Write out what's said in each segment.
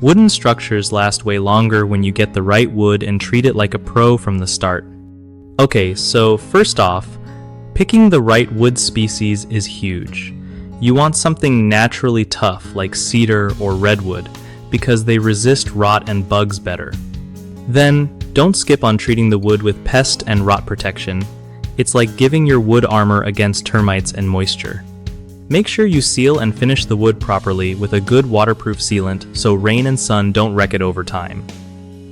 Wooden structures last way longer when you get the right wood and treat it like a pro from the start. Okay, so first off, picking the right wood species is huge. You want something naturally tough like cedar or redwood because they resist rot and bugs better. Then, don't skip on treating the wood with pest and rot protection. It's like giving your wood armor against termites and moisture. Make sure you seal and finish the wood properly with a good waterproof sealant so rain and sun don't wreck it over time.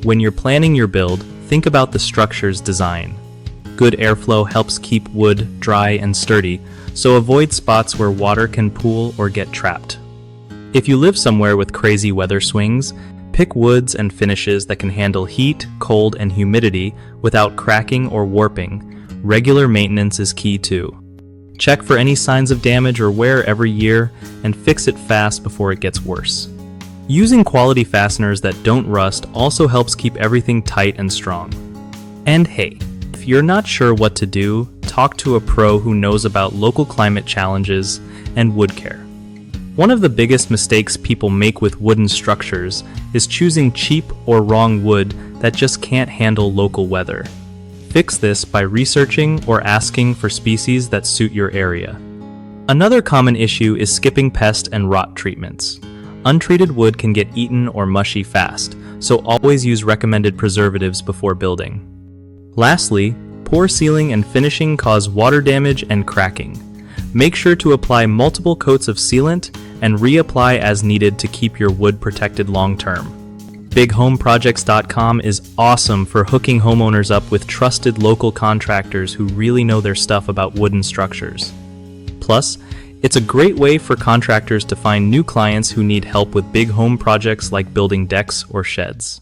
When you're planning your build, think about the structure's design. Good airflow helps keep wood dry and sturdy, so avoid spots where water can pool or get trapped. If you live somewhere with crazy weather swings, pick woods and finishes that can handle heat, cold, and humidity without cracking or warping. Regular maintenance is key too. Check for any signs of damage or wear every year and fix it fast before it gets worse. Using quality fasteners that don't rust also helps keep everything tight and strong. And hey, if you're not sure what to do, talk to a pro who knows about local climate challenges and wood care. One of the biggest mistakes people make with wooden structures is choosing cheap or wrong wood that just can't handle local weather. Fix this by researching or asking for species that suit your area. Another common issue is skipping pest and rot treatments. Untreated wood can get eaten or mushy fast, so always use recommended preservatives before building. Lastly, poor sealing and finishing cause water damage and cracking. Make sure to apply multiple coats of sealant and reapply as needed to keep your wood protected long term. BigHomeProjects.com is awesome for hooking homeowners up with trusted local contractors who really know their stuff about wooden structures. Plus, it's a great way for contractors to find new clients who need help with big home projects like building decks or sheds.